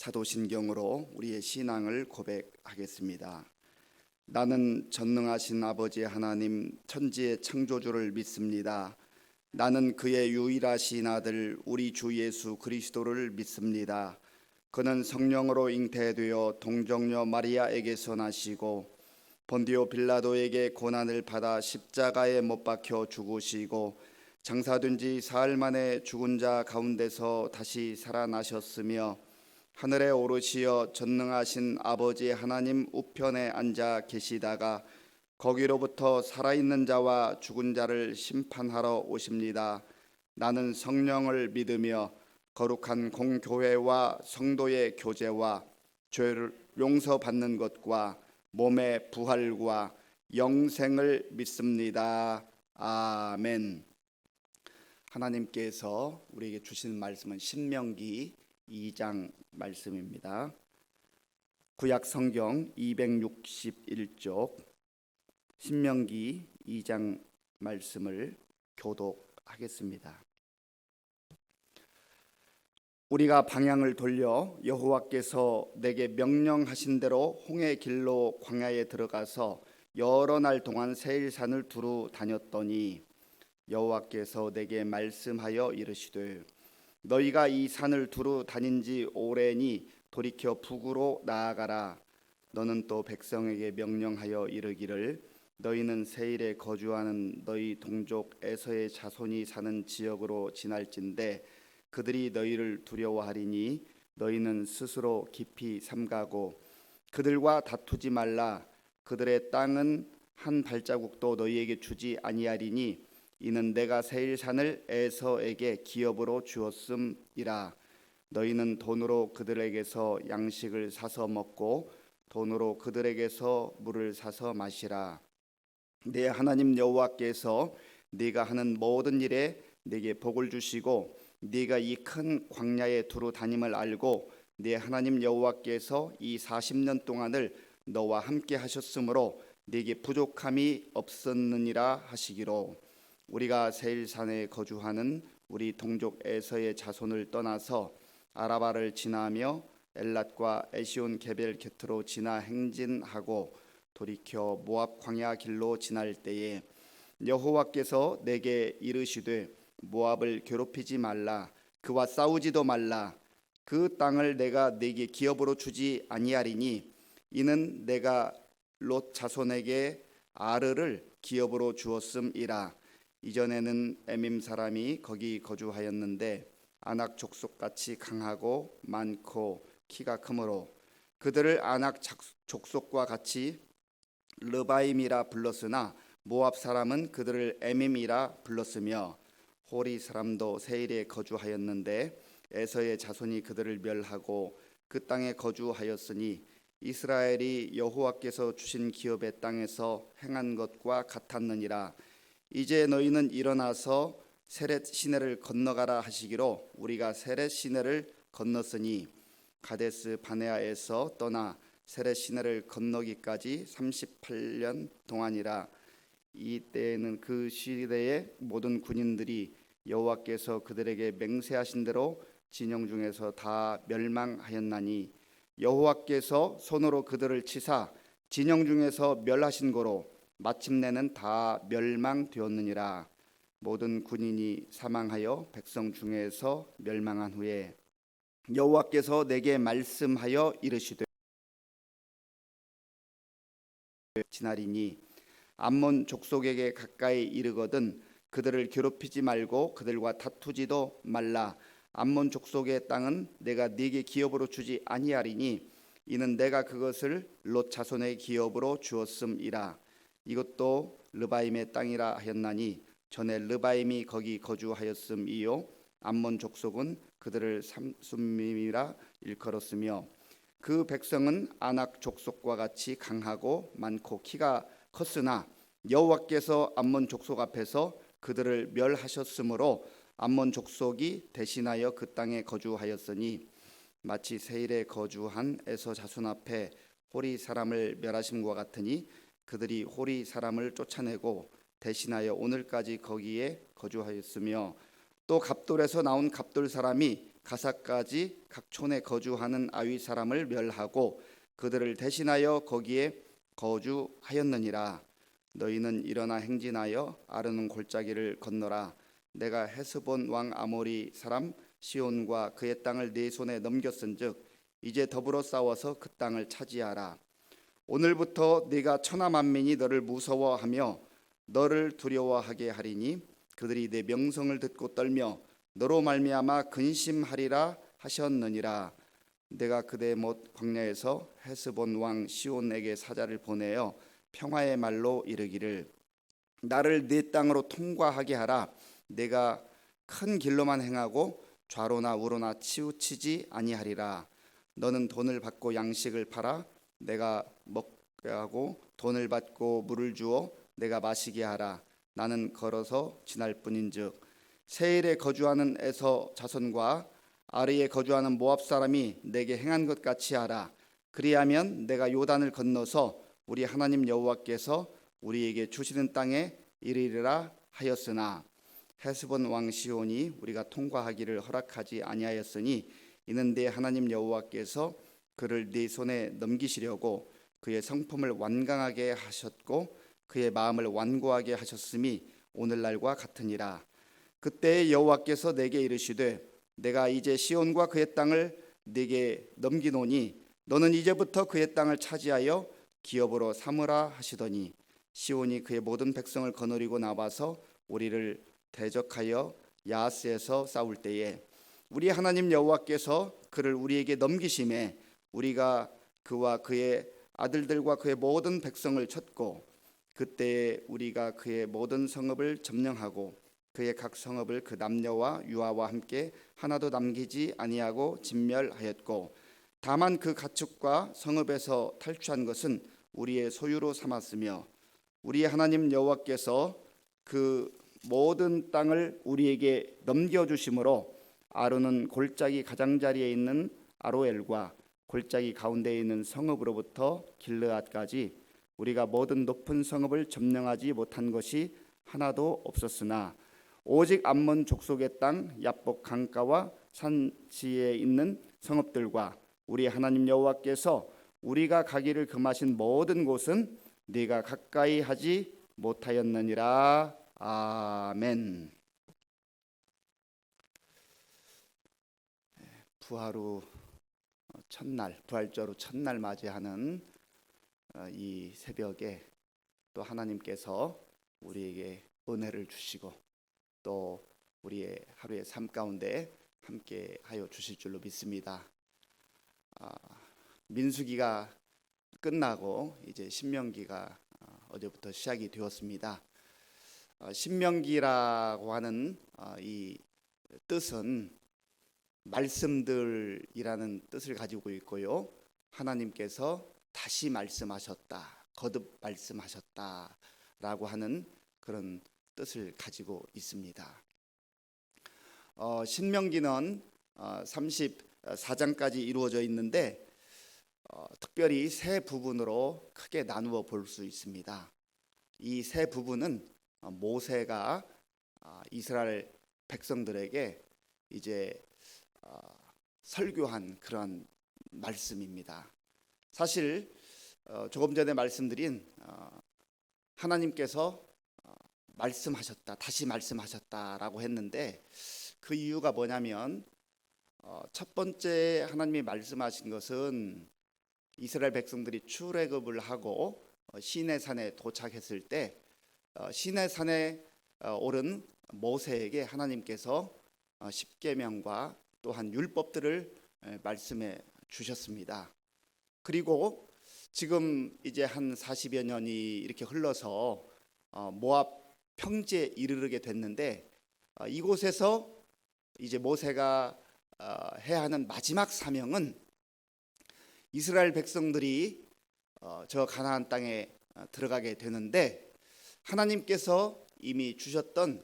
사도신경으로 우리의 신앙을 고백하겠습니다. 나는 전능하신 아버지 하나님 천지의 창조주를 믿습니다. 나는 그의 유일하신 아들 우리 주 예수 그리스도를 믿습니다. 그는 성령으로 잉태되어 동정녀 마리아에게서 나시고 본디오 빌라도에게 고난을 받아 십자가에 못 박혀 죽으시고 장사된 지 사흘 만에 죽은 자 가운데서 다시 살아나셨으며 하늘에 오르시어 전능하신 아버지 하나님 우편에 앉아 계시다가 거기로부터 살아있는 자와 죽은 자를 심판하러 오십니다. 나는 성령을 믿으며 거룩한 공교회와 성도의 교제와 죄를 용서받는 것과 몸의 부활과 영생을 믿습니다. 아멘. 하나님께서 우리에게 주신 말씀은 신명기 2장 말씀입니다. 구약 성경 261쪽 신명기 2장 말씀을 교독하겠습니다. 우리가 방향을 돌려 여호와께서 내게 명령하신 대로 홍해 길로 광야에 들어가서 여러 날 동안 세일산을 두루 다녔더니 여호와께서 내게 말씀하여 이르시되 너희가 이 산을 두루 다닌 지 오래니 돌이켜 북으로 나아가라. 너는 또 백성에게 명령하여 이르기를 너희는 세일에 거주하는 너희 동족 에서의 자손이 사는 지역으로 지날진대 그들이 너희를 두려워하리니 너희는 스스로 깊이 삼가고 그들과 다투지 말라. 그들의 땅은 한 발자국도 너희에게 주지 아니하리니 이는 내가 세일산을 에서에게 기업으로 주었음이라. 너희는 돈으로 그들에게서 양식을 사서 먹고 돈으로 그들에게서 물을 사서 마시라. 내 하나님 여호와께서 네가 하는 모든 일에 네게 복을 주시고 네가 이 큰 광야에 두루 다님을 알고 네 하나님 여호와께서 이 40년 동안을 너와 함께 하셨으므로 네게 부족함이 없었느니라 하시기로 우리가 세일산에 거주하는 우리 동족 에서의 자손을 떠나서 아라바를 지나며 엘랏과 에시온 게벨 곁으로 지나 행진하고 돌이켜 모압 광야 길로 지날 때에 여호와께서 내게 이르시되 모압을 괴롭히지 말라. 그와 싸우지도 말라. 그 땅을 내가 네게 기업으로 주지 아니하리니 이는 내가 롯 자손에게 아르를 기업으로 주었음이라. 이전에는 에밈 사람이 거기 거주하였는데 아낙 족속같이 강하고 많고 키가 크므로 그들을 아낙 족속과 같이 르바임이라 불렀으나 모압 사람은 그들을 에밈이라 불렀으며 호리 사람도 세일에 거주하였는데 에서의 자손이 그들을 멸하고 그 땅에 거주하였으니 이스라엘이 여호와께서 주신 기업의 땅에서 행한 것과 같았느니라. 이제 너희는 일어나서 세렛 시내를 건너가라 하시기로 우리가 세렛 시내를 건넜으니 가데스 바네아에서 떠나 세렛 시내를 건너기까지 38년 동안이라. 이때에는 그 시대의 모든 군인들이 여호와께서 그들에게 맹세하신 대로 진영 중에서 다 멸망하였나니 여호와께서 손으로 그들을 치사 진영 중에서 멸하신 거로 마침내는 다 멸망되었느니라. 모든 군인이 사망하여 백성 중에서 멸망한 후에 여호와께서 내게 말씀하여 이르시되 지나리니 암몬 족속에게 가까이 이르거든 그들을 괴롭히지 말고 그들과 다투지도 말라. 암몬 족속의 땅은 내가 네게 기업으로 주지 아니하리니 이는 내가 그것을 롯 자손의 기업으로 주었음이라. 이것도 르바임의 땅이라 하였나니 전에 르바임이 거기 거주하였음이요 암몬 족속은 그들을 삼숨임이라 일컬었으며 그 백성은 아낙 족속과 같이 강하고 많고 키가 컸으나 여호와께서 암몬 족속 앞에서 그들을 멸하셨으므로 암몬 족속이 대신하여 그 땅에 거주하였으니 마치 세일에 거주한 에서 자손 앞에 호리 사람을 멸하심과 같으니 그들이 호리 사람을 쫓아내고 대신하여 오늘까지 거기에 거주하였으며 또 갑돌에서 나온 갑돌 사람이 가사까지 각 촌에 거주하는 아위 사람을 멸하고 그들을 대신하여 거기에 거주하였느니라. 너희는 일어나 행진하여 아르논 골짜기를 건너라. 내가 헤스본 왕 아모리 사람 시온과 그의 땅을 네 손에 넘겼은즉 이제 더불어 싸워서 그 땅을 차지하라. 오늘부터 네가 천하 만민이 너를 무서워하며 너를 두려워하게 하리니 그들이 내 명성을 듣고 떨며 너로 말미암아 근심하리라 하셨느니라. 내가 그대 못 광야에서 헤스본 왕 시온에게 사자를 보내어 평화의 말로 이르기를 나를 네 땅으로 통과하게 하라. 내가 큰 길로만 행하고 좌로나 우로나 치우치지 아니하리라. 너는 돈을 받고 양식을 팔아 내가 먹게 하고 돈을 받고 물을 주어 내가 마시게 하라. 나는 걸어서 지날 뿐인즉 세일에 거주하는 에서 자손과 아르에 거주하는 모압 사람이 내게 행한 것 같이 하라. 그리하면 내가 요단을 건너서 우리 하나님 여호와께서 우리에게 주시는 땅에 이르리라 하였으나 헤스본 왕 시온이 우리가 통과하기를 허락하지 아니하였으니 이는 내 하나님 여호와께서 그를 네 손에 넘기시려고 그의 성품을 완강하게 하셨고 그의 마음을 완고하게 하셨음이 오늘날과 같으니라. 그때 여호와께서 내게 이르시되 내가 이제 시온과 그의 땅을 네게 넘기노니 너는 이제부터 그의 땅을 차지하여 기업으로 삼으라 하시더니 시온이 그의 모든 백성을 거느리고 나와서 우리를 대적하여 야하스에서 싸울 때에 우리 하나님 여호와께서 그를 우리에게 넘기심에 우리가 그와 그의 아들들과 그의 모든 백성을 쳤고 그때에 우리가 그의 모든 성읍을 점령하고 그의 각 성읍을 그 남녀와 유아와 함께 하나도 남기지 아니하고 진멸하였고 다만 그 가축과 성읍에서 탈취한 것은 우리의 소유로 삼았으며 우리 하나님 여호와께서 그 모든 땅을 우리에게 넘겨주심으로 아론은 골짜기 가장자리에 있는 아로엘과 골짜기 가운데에 있는 성읍으로부터 길르앗까지 우리가 모든 높은 성읍을 점령하지 못한 것이 하나도 없었으나 오직 암몬 족속의 땅 야복 강가와 산지에 있는 성읍들과 우리 하나님 여호와께서 우리가 가기를 금하신 모든 곳은 네가 가까이 하지 못하였느니라. 아멘. 부활후 첫날, 부활절 후 첫날 맞이하는 이 새벽에 또 하나님께서 우리에게 은혜를 주시고 또 우리의 하루의 삶 가운데 함께 하여 주실 줄로 믿습니다. 민수기가 끝나고 이제 신명기가 어제부터 시작이 되었습니다. 신명기라고 하는 이 뜻은 말씀들이라는 뜻을 가지고 있고요. 하나님께서 다시 말씀하셨다, 거듭 말씀하셨다라고 하는 그런 뜻을 가지고 있습니다. 신명기는 34장까지 이루어져 있는데 특별히 세 부분으로 크게 나누어 볼 수 있습니다. 이 세 부분은 모세가 이스라엘 백성들에게 이제 설교한 그런 말씀입니다. 사실 조금 전에 말씀드린 하나님께서 말씀하셨다, 다시 말씀하셨다라고 했는데 그 이유가 뭐냐면 첫 번째 하나님이 말씀하신 것은 이스라엘 백성들이 출애굽을 하고 시내산에 도착했을 때 시내산에 오른 모세에게 하나님께서 십계명과 또한 율법들을 말씀해 주셨습니다. 그리고 지금 이제 한 40여 년이 이렇게 흘러서 모압 평지에 이르게 됐는데 이곳에서 이제 모세가 해야 하는 마지막 사명은 이스라엘 백성들이 저 가나안 땅에 들어가게 되는데 하나님께서 이미 주셨던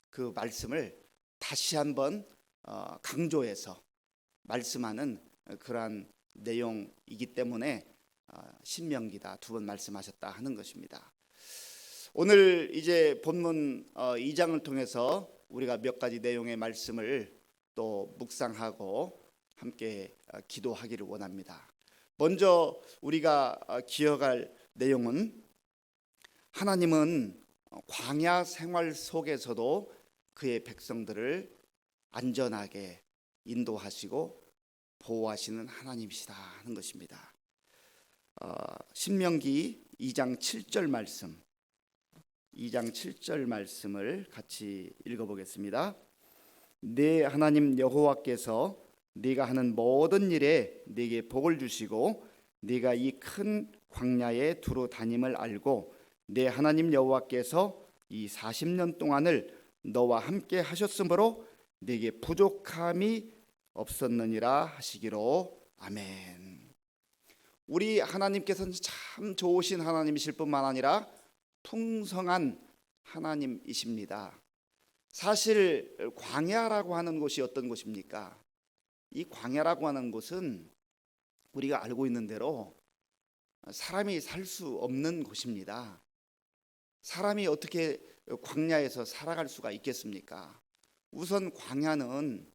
그 말씀을 다시 한번 강조해서 말씀하는 그러한 내용이기 때문에 신명기다, 두 번 말씀하셨다 하는 것입니다. 오늘 이제 본문 2장을 통해서 우리가 몇 가지 내용의 말씀을 또 묵상하고 함께 기도하기를 원합니다. 먼저 우리가 기억할 내용은 하나님은 광야 생활 속에서도 그의 백성들을 안전하게 인도하시고 보호하시는 하나님이시다 하는 것입니다. 신명기 2장 7절 말씀, 2장 7절 말씀을 같이 읽어보겠습니다. 네 하나님 여호와께서 네가 하는 모든 일에 네게 복을 주시고 네가 이 큰 광야에 두루 다님을 알고 네 하나님 여호와께서 이 40년 동안을 너와 함께 하셨으므로 네게 부족함이 없었느니라 하시기로. 아멘. 우리 하나님께서는 참 좋으신 하나님이실 뿐만 아니라 풍성한 하나님이십니다. 사실 광야라고 하는 곳이 어떤 곳입니까? 이 광야라고 하는 곳은 우리가 알고 있는 대로 사람이 살 수 없는 곳입니다. 사람이 어떻게 광야에서 살아갈 수가 있겠습니까? 우선 광야는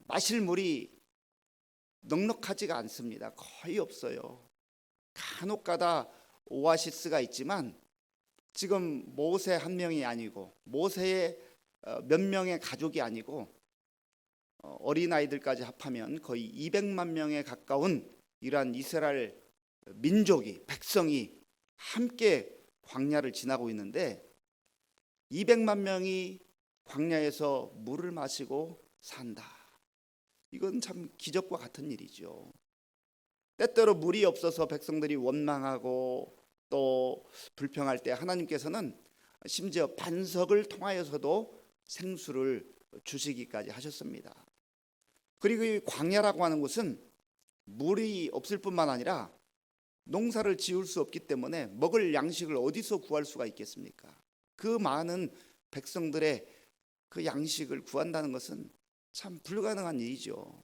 마실 물이 넉넉하지가 않습니다. 거의 없어요. 간혹가다 오아시스가 있지만 지금 모세 한 명이 아니고 모세의 몇 명의 가족이 아니고 어린아이들까지 합하면 거의 200만 명에 가까운 이러한 이스라엘 민족이, 백성이 함께 광야를 지나고 있는데 200만 명이 광야에서 물을 마시고 산다. 이건 참 기적과 같은 일이죠. 때때로 물이 없어서 백성들이 원망하고 또 불평할 때 하나님께서는 심지어 반석을 통하여서도 생수를 주시기까지 하셨습니다. 그리고 이 광야라고 하는 곳은 물이 없을 뿐만 아니라 농사를 지을 수 없기 때문에 먹을 양식을 어디서 구할 수가 있겠습니까? 그 많은 백성들의 그 양식을 구한다는 것은 참 불가능한 일이죠.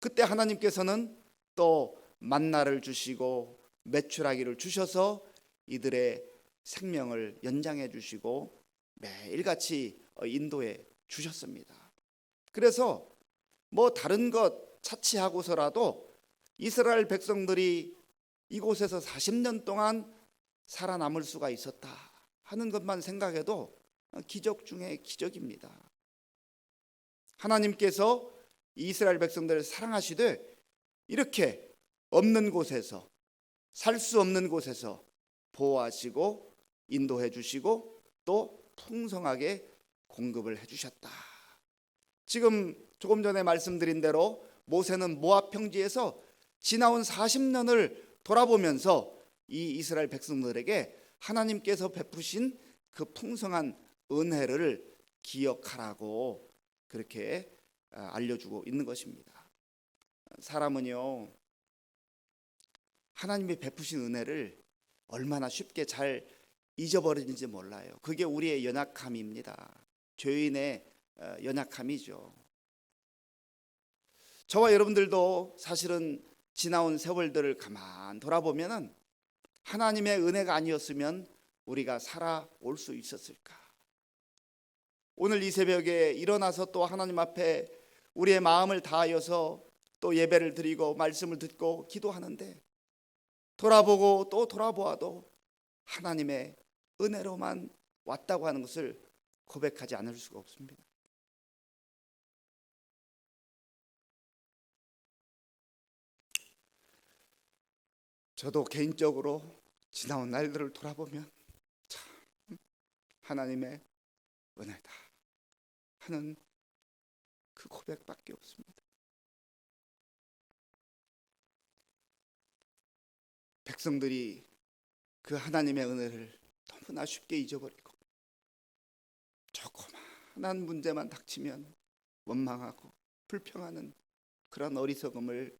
그때 하나님께서는 또 만나를 주시고 메추라기를 주셔서 이들의 생명을 연장해 주시고 매일같이 인도해 주셨습니다. 그래서 뭐 다른 것 차치하고서라도 이스라엘 백성들이 이곳에서 40년 동안 살아남을 수가 있었다 하는 것만 생각해도 기적 중에 기적입니다. 하나님께서 이스라엘 백성들을 사랑하시되 이렇게 없는 곳에서, 살 수 없는 곳에서 보호하시고 인도해 주시고 또 풍성하게 공급을 해 주셨다. 지금 조금 전에 말씀드린 대로 모세는 모압 평지에서 지나온 40년을 돌아보면서 이 이스라엘 백성들에게 하나님께서 베푸신 그 풍성한 은혜를 기억하라고 그렇게 알려주고 있는 것입니다. 사람은요, 하나님이 베푸신 은혜를 얼마나 쉽게 잘 잊어버리는지 몰라요. 그게 우리의 연약함입니다. 죄인의 연약함이죠. 저와 여러분들도 사실은 지나온 세월들을 가만 돌아보면은 하나님의 은혜가 아니었으면 우리가 살아올 수 있었을까? 오늘 이 새벽에 일어나서 또 하나님 앞에 우리의 마음을 다하여서 또 예배를 드리고 말씀을 듣고 기도하는데 돌아보고 또 돌아보아도 하나님의 은혜로만 왔다고 하는 것을 고백하지 않을 수가 없습니다. 저도 개인적으로 지나온 날들을 돌아보면 참 하나님의 은혜다 하는 그 고백밖에 없습니다. 백성들이 그 하나님의 은혜를 너무나 쉽게 잊어버리고 조그마한 문제만 닥치면 원망하고 불평하는 그런 어리석음을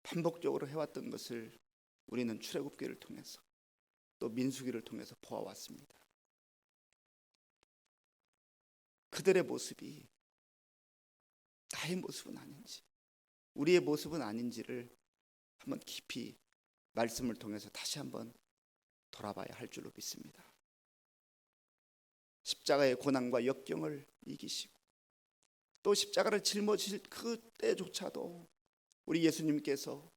반복적으로 해왔던 것을 우리는 출애굽기를 통해서 또 민수기를 통해서 보아왔습니다. 그들의 모습이 나의 모습은 아닌지, 우리의 모습은 아닌지를 한번 깊이 말씀을 통해서 다시 한번 돌아봐야 할 줄로 믿습니다. 십자가의 고난과 역경을 이기시고 또 십자가를 짊어질 그때조차도 우리 예수님께서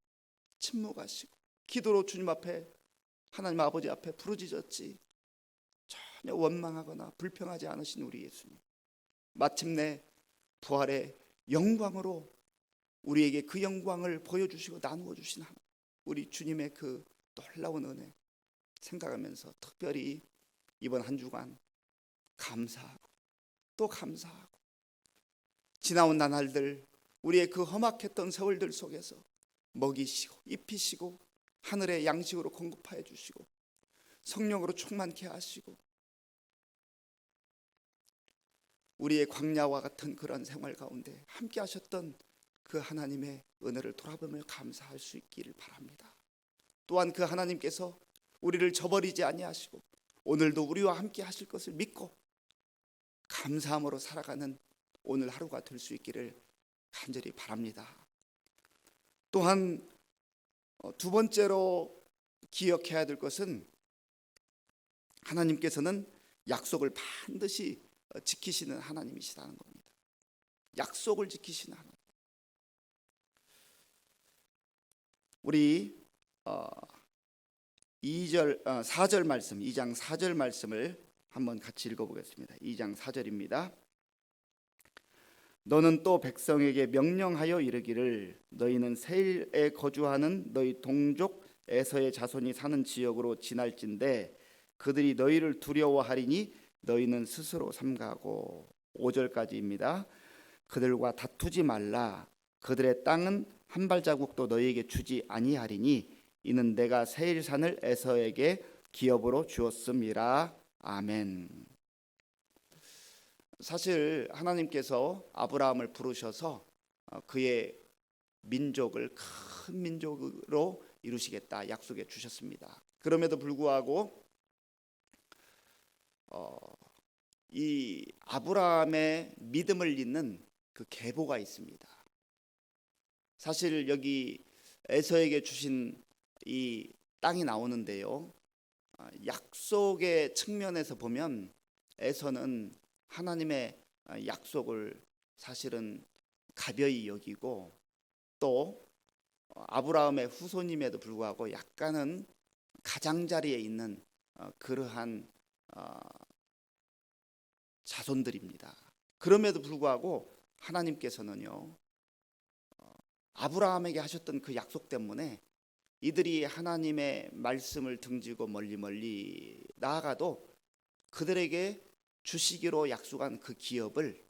침묵하시고 기도로 주님 앞에, 하나님 아버지 앞에 부르짖었지 전혀 원망하거나 불평하지 않으신 우리 예수님, 마침내 부활의 영광으로 우리에게 그 영광을 보여주시고 나누어 주신 우리 주님의 그 놀라운 은혜 생각하면서 특별히 이번 한 주간 감사하고 또 감사하고, 지나온 나날들 우리의 그 험악했던 세월들 속에서 먹이시고 입히시고 하늘의 양식으로 공급하여 주시고 성령으로 충만케 하시고 우리의 광야와 같은 그런 생활 가운데 함께 하셨던 그 하나님의 은혜를 돌아보며 감사할 수 있기를 바랍니다. 또한 그 하나님께서 우리를 저버리지 아니하시고 오늘도 우리와 함께 하실 것을 믿고 감사함으로 살아가는 오늘 하루가 될 수 있기를 간절히 바랍니다. 또한 두 번째로 기억해야 될 것은 하나님께서는 약속을 반드시 지키시는 하나님이시라는 겁니다. 약속을 지키시는 하나님. 우리 4절 말씀, 2장 4절 말씀을 한번 같이 읽어보겠습니다. 2장 4절입니다. 너는 또 백성에게 명령하여 이르기를 너희는 세일에 거주하는 너희 동족 에서의 자손이 사는 지역으로 지날진대 그들이 너희를 두려워하리니 너희는 스스로 삼가고. 5절까지입니다. 그들과 다투지 말라. 그들의 땅은 한 발자국도 너희에게 주지 아니하리니 이는 내가 세일산을 에서에게 기업으로 주었음이라. 아멘. 사실 하나님께서 아브라함을 부르셔서 그의 민족을 큰 민족으로 이루시겠다 약속해 주셨습니다. 그럼에도 불구하고 이 아브라함의 믿음을 잇는 그 계보가 있습니다. 사실 여기 에서에게 주신 이 땅이 나오는데요, 약속의 측면에서 보면 에서는 하나님의 약속을 사실은 가벼이 여기고 또 아브라함의 후손임에도 불구하고 약간은 가장자리에 있는 그러한 자손들입니다. 그럼에도 불구하고 하나님께서는요, 아브라함에게 하셨던 그 약속 때문에 이들이 하나님의 말씀을 등지고 멀리 나아가도 그들에게 주시기로 약속한 그 기업을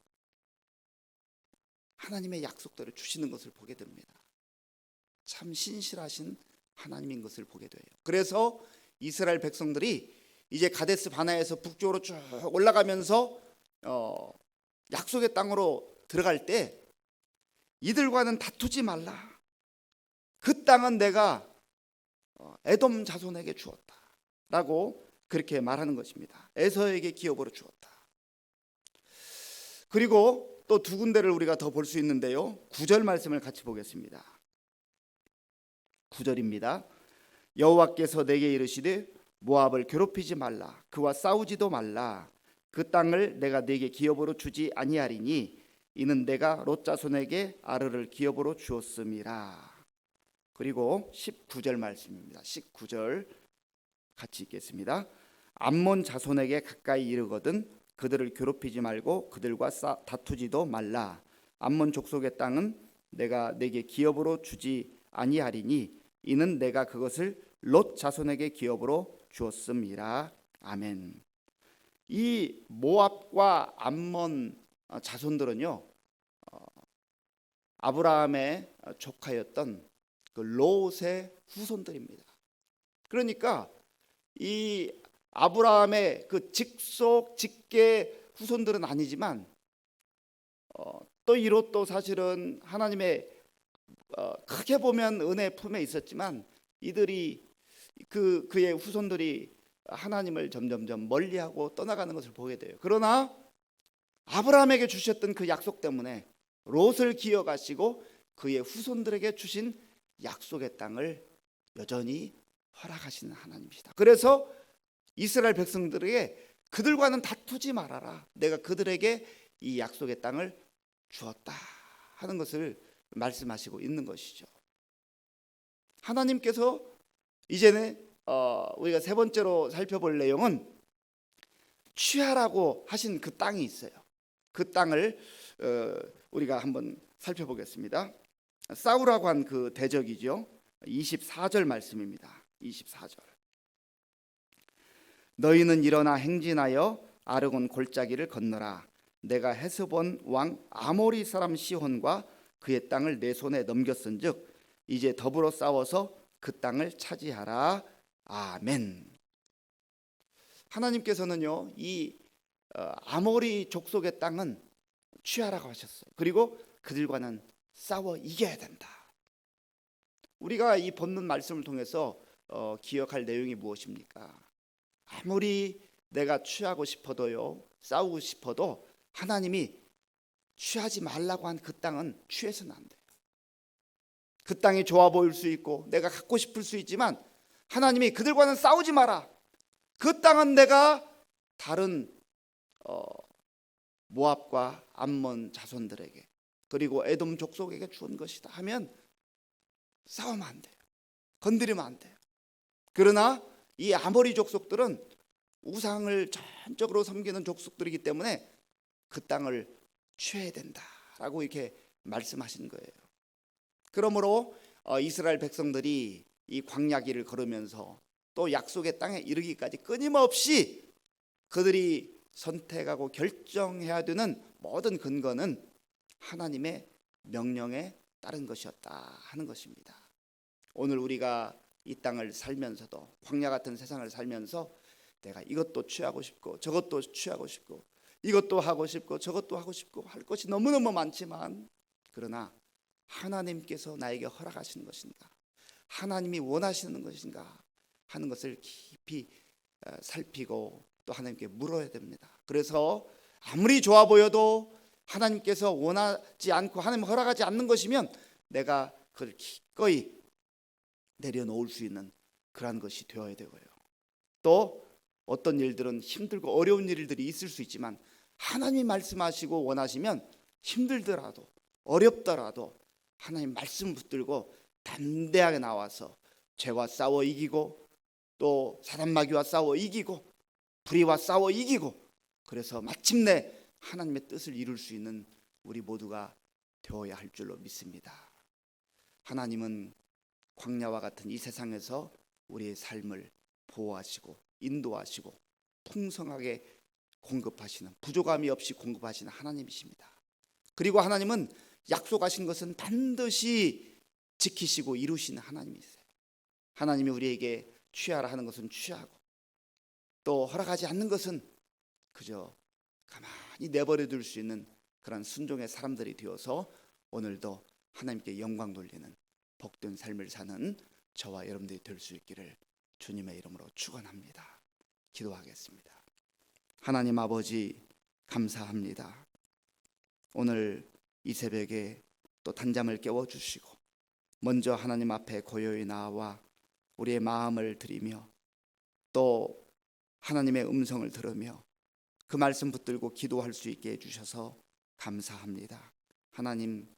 하나님의 약속대로 주시는 것을 보게 됩니다. 참 신실하신 하나님인 것을 보게 돼요. 그래서 이스라엘 백성들이 이제 가데스 바네아에서 북쪽으로 쭉 올라가면서 약속의 땅으로 들어갈 때 이들과는 다투지 말라. 그 땅은 내가 에돔 자손에게 주었다 라고 그렇게 말하는 것입니다. 에서에게 기업으로 주었다. 그리고 또 두 군데를 우리가 더 볼 수 있는데요, 9절 말씀을 같이 보겠습니다. 9절입니다. 여호와께서 내게 이르시되 모압을 괴롭히지 말라. 그와 싸우지도 말라. 그 땅을 내가 네게 기업으로 주지 아니하리니 이는 내가 롯 자손에게 아르를 기업으로 주었음이라. 그리고 19절 말씀입니다. 19절 같이 읽겠습니다. 암몬 자손에게 가까이 이르거든 그들을 괴롭히지 말고 그들과 다투지도 말라. 암몬 족속의 땅은 내가 네게 기업으로 주지 아니하리니 이는 내가 그것을 롯 자손에게 기업으로 주었음이라. 아멘. 이 모압과 암몬 자손들은요, 아브라함의 조카였던 그 롯의 후손들입니다. 그러니까 이 아브라함의 그 직계 후손들은 아니지만 또 이 롯도 사실은 하나님의 크게 보면 은혜 품에 있었지만 이들이 그의 후손들이 하나님을 점점점 멀리하고 떠나가는 것을 보게 돼요. 그러나 아브라함에게 주셨던 그 약속 때문에 롯을 기억하시고 그의 후손들에게 주신 약속의 땅을 여전히 허락하시는 하나님이시다. 그래서 이스라엘 백성들에게 그들과는 다투지 말아라. 내가 그들에게 이 약속의 땅을 주었다 하는 것을 말씀하시고 있는 것이죠. 하나님께서 이제는 우리가 세 번째로 살펴볼 내용은 취하라고 하신 그 땅이 있어요. 그 땅을 우리가 한번 살펴보겠습니다. 싸우라고 한 그 대적이죠. 24절 말씀입니다. 24절. 너희는 일어나 행진하여 아르곤 골짜기를 건너라. 내가 헤스본 왕 아모리 사람 시혼과 그의 땅을 내 손에 넘겼은즉 이제 더불어 싸워서 그 땅을 차지하라. 아멘. 하나님께서는요, 이 아모리 족속의 땅은 취하라고 하셨어요. 그리고 그들과는 싸워 이겨야 된다. 우리가 이 본문 말씀을 통해서 기억할 내용이 무엇입니까? 아무리 내가 취하고 싶어도요, 싸우고 싶어도 하나님이 취하지 말라고 한 그 땅은 취해서는 안 돼요. 그 땅이 좋아 보일 수 있고 내가 갖고 싶을 수 있지만 하나님이 그들과는 싸우지 마라. 그 땅은 내가 다른 모압과 암몬 자손들에게 그리고 에돔 족속에게 준 것이다 하면 싸우면 안 돼요. 건드리면 안 돼요. 그러나 이 아모리 족속들은 우상을 전적으로 섬기는 족속들이기 때문에 그 땅을 취해야 된다라고 이렇게 말씀하신 거예요. 그러므로 이스라엘 백성들이 이 광야길을 걸으면서 또 약속의 땅에 이르기까지 끊임없이 그들이 선택하고 결정해야 되는 모든 근거는 하나님의 명령에 따른 것이었다 하는 것입니다. 오늘 우리가 이 땅을 살면서도 광야 같은 세상을 살면서 내가 이것도 취하고 싶고 저것도 취하고 싶고 이것도 하고 싶고 저것도 하고 싶고 할 것이 너무너무 많지만 그러나 하나님께서 나에게 허락하시는 것인가, 하나님이 원하시는 것인가 하는 것을 깊이 살피고 또 하나님께 물어야 됩니다. 그래서 아무리 좋아 보여도 하나님께서 원하지 않고 하나님 허락하지 않는 것이면 내가 그걸 기꺼이 내려놓을 수 있는 그러한 것이 되어야 되고요. 또 어떤 일들은 힘들고 어려운 일들이 있을 수 있지만 하나님이 말씀하시고 원하시면 힘들더라도 어렵더라도 하나님 말씀 붙들고 담대하게 나와서 죄와 싸워 이기고 또 사단 마귀와 싸워 이기고 불의와 싸워 이기고 그래서 마침내 하나님의 뜻을 이룰 수 있는 우리 모두가 되어야 할 줄로 믿습니다. 하나님은 광야와 같은 이 세상에서 우리의 삶을 보호하시고 인도하시고 풍성하게 공급하시는 부족함이 없이 공급하시는 하나님이십니다. 그리고 하나님은 약속하신 것은 반드시 지키시고 이루시는 하나님이세요. 하나님이 우리에게 취하라 하는 것은 취하고 또 허락하지 않는 것은 그저 가만히 내버려 둘 수 있는 그런 순종의 사람들이 되어서 오늘도 하나님께 영광 돌리는 복된 삶을 사는 저와 여러분들이 될 수 있기를 주님의 이름으로 축원합니다. 기도하겠습니다. 하나님 아버지 감사합니다. 오늘 이 새벽에 또 단잠을 깨워주시고 먼저 하나님 앞에 고요히 나와 우리의 마음을 드리며 또 하나님의 음성을 들으며 그 말씀 붙들고 기도할 수 있게 해주셔서 감사합니다. 하나님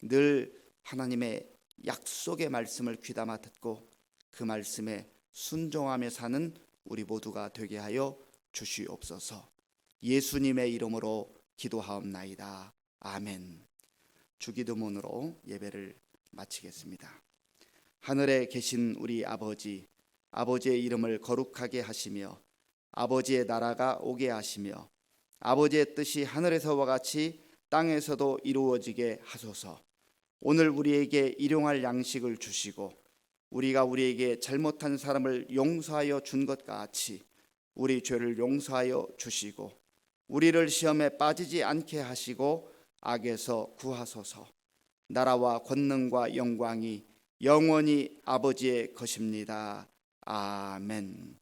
늘 하나님의 약속의 말씀을 귀담아 듣고 그 말씀에 순종하며 사는 우리 모두가 되게 하여 주시옵소서. 예수님의 이름으로 기도하옵나이다. 아멘. 주기도문으로 예배를 마치겠습니다. 하늘에 계신 우리 아버지, 아버지의 이름을 거룩하게 하시며 아버지의 나라가 오게 하시며 아버지의 뜻이 하늘에서와 같이 땅에서도 이루어지게 하소서. 오늘 우리에게 일용할 양식을 주시고 우리가 우리에게 잘못한 사람을 용서하여 준 것 같이 우리 죄를 용서하여 주시고 우리를 시험에 빠지지 않게 하시고 악에서 구하소서. 나라와 권능과 영광이 영원히 아버지의 것입니다. 아멘.